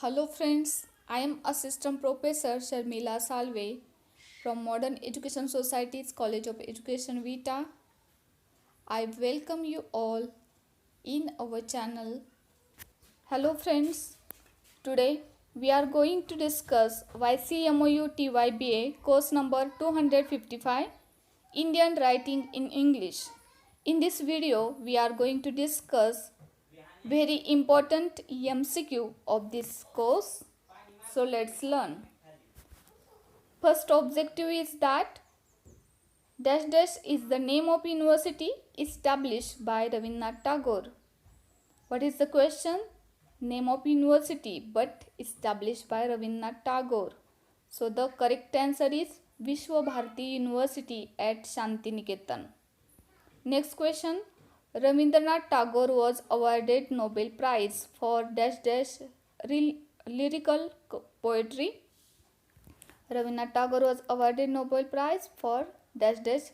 Hello friends, I am Assistant Professor Sharmila Salve from Modern Education Society's College of Education Vita. I welcome you all in our channel. Hello friends, today we are going to discuss YCMOU TYBA course number 255 Indian Writing in English. In this video, we are going to discuss very important MCQ of this course. So let's learn. First objective is that dash dash is the name of university established by Rabindranath Tagore. What is the question? Name of university but established by Rabindranath Tagore. So the correct answer is Vishwa Bharati University at Shantiniketan. Next question. Rabindranath Tagore was awarded Nobel Prize for dash dash lyrical poetry. Rabindranath Tagore was awarded Nobel Prize for dash dash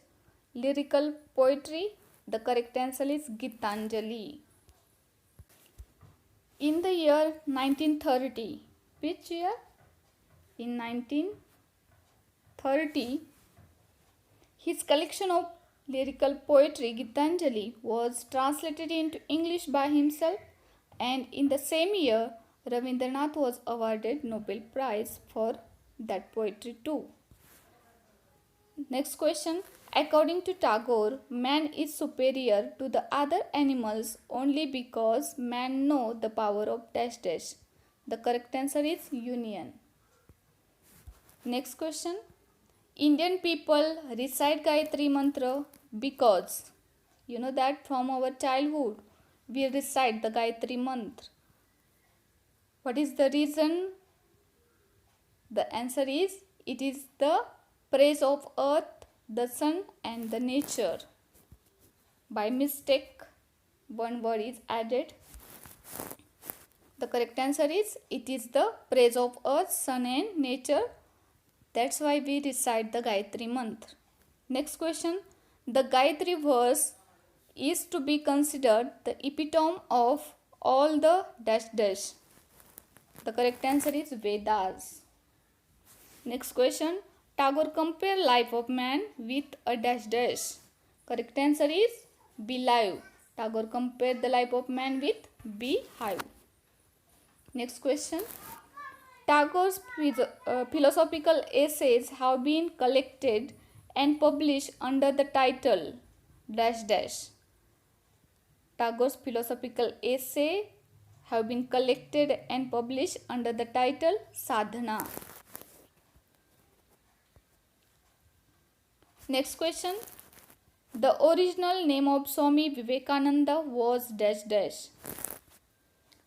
lyrical poetry. The correct answer is Gitanjali. In the year 1930, which year? In 1930, his collection of lyrical poetry Gitanjali was translated into English by himself, and in the same year, Rabindranath was awarded Nobel Prize for that poetry too. Next question. According to Tagore, man is superior to the other animals only because man know the power of dash dash. The correct answer is union. Next question. Indian people recite Gayatri Mantra because you know that from our childhood we recite the Gayatri Mantra. What is the reason? The answer is it is the praise of earth, the sun and the nature. By mistake, one word is added. The correct answer is it is the praise of earth, sun and nature. That's why we recite the Gayatri Mantra. Next question. The Gayatri verse is to be considered the epitome of all the dash dash. The correct answer is Vedas. Next question. Tagore compared life of man with a dash dash. Correct answer is beehive. Tagore compared the life of man with beehive. Next question. Tagore's philosophical essays have been collected and published under the title dash dash. Tagore's philosophical essay have been collected and published under the title Sadhana. Next question. The original name of Swami Vivekananda was dash dash.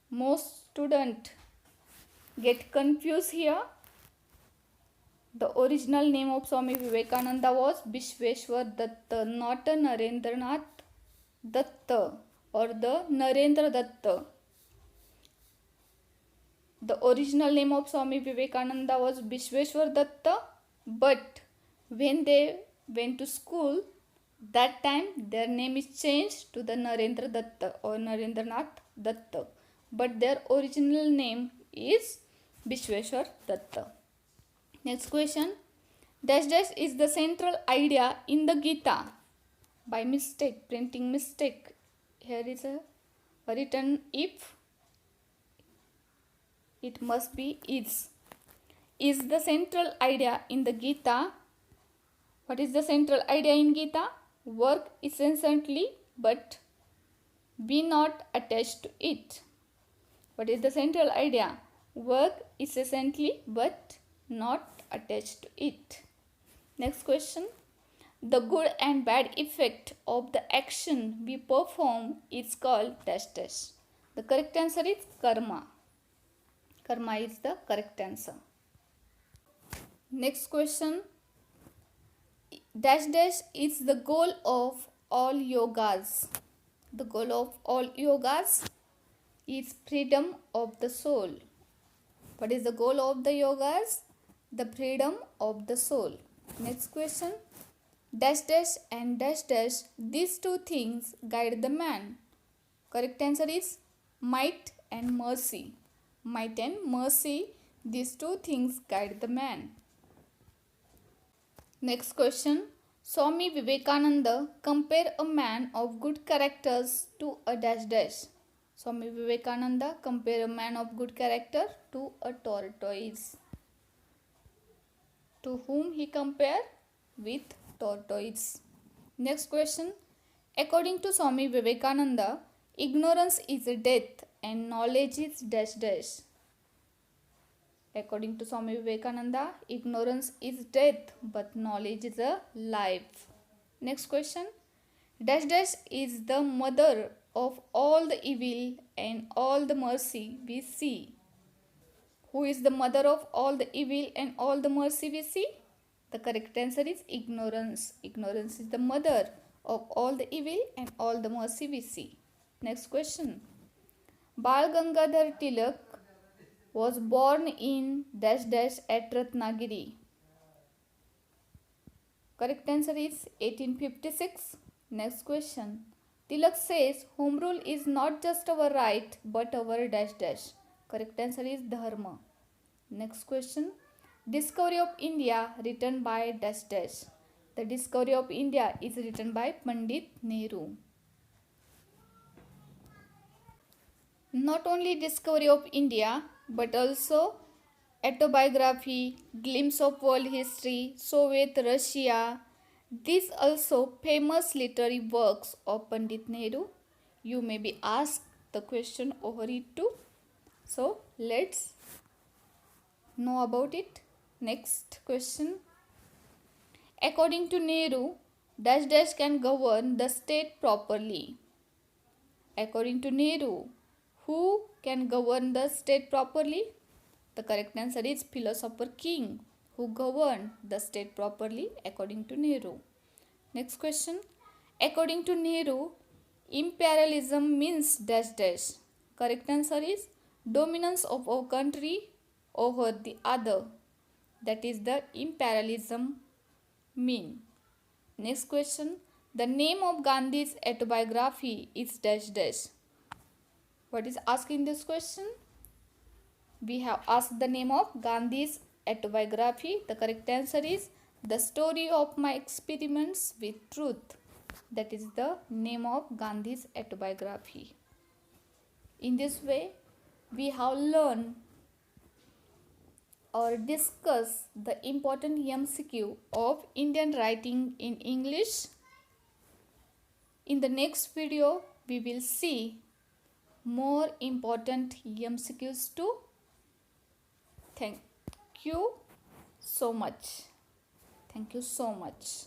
Most students get confused here. The original name of Swami Vivekananda was Vishweshwar Datta, not a Narendranath Datta or the Narendra Datta. The original name of Swami Vivekananda was Vishweshwar Datta, but when they went to school, that time their name is changed to the Narendra Datta or Narendranath Datta, but their original name is Vishweshwar Datta. Next question. Dash dash is the central idea in the Gita. By mistake, printing mistake. Here is a written if. It must be is. Is the central idea in the Gita. What is the central idea in Gita? Work incessantly but be not attached to it. What is the central idea? Work incessantly but not attached to it. Next question. The good and bad effect of the action we perform is called dash dash. The correct answer is karma. Karma is the correct answer. Next question. Dash dash is the goal of all yogas. The goal of all yogas is freedom of the soul. What is the goal of the yogas? The freedom of the soul. Next question. Dash dash and dash dash, these two things guide the man. Correct answer is might and mercy. might and mercy, these two things guide the man. Next question. Swami Vivekananda compare a man of good characters to a dash dash. Swami Vivekananda compare a man of good character to a tortoise. To whom he compare? With tortoise. Next question. According to Swami Vivekananda, ignorance is a death and knowledge is dash dash. According to Swami Vivekananda, ignorance is death but knowledge is a life. Next question. Dash dash is the mother of all the evil and all the mercy we see. Who is the mother of all the evil and all the mercy we see? The correct answer is ignorance. Ignorance is the mother of all the evil and all the mercy we see. Next question. Bal Gangadhar Tilak was born in dash dash at Ratnagiri. Correct answer is 1856. Next question. Tilak says home rule is not just our right but our dash dash. Correct answer is dharma. Next question. Discovery of India written by dash dash. The Discovery of India is written by Pandit Nehru. Not only Discovery of India but also Autobiography, Glimpse of World History, Soviet Russia. These also famous literary works of Pandit Nehru. You may be asked the question over it too. So let's know about it. Next question. According to Nehru, dash dash can govern the state properly. According to Nehru, who can govern the state properly? The correct answer is philosopher king who governed the state properly according to Nehru. Next question. According to Nehru, imperialism means dash dash. Correct answer is dominance of a country over the other. That is the imperialism mean. Next question. The name of Gandhi's autobiography is dash dash. What is asking this question? We have asked the name of Gandhi's autobiography. The correct answer is The Story of My Experiments with Truth. That is the name of Gandhi's autobiography. In this way, we have learned or discussed the important MCQ of Indian writing in English. In the next video, we will see more important MCQs too. Thank you so much. Thank you so much.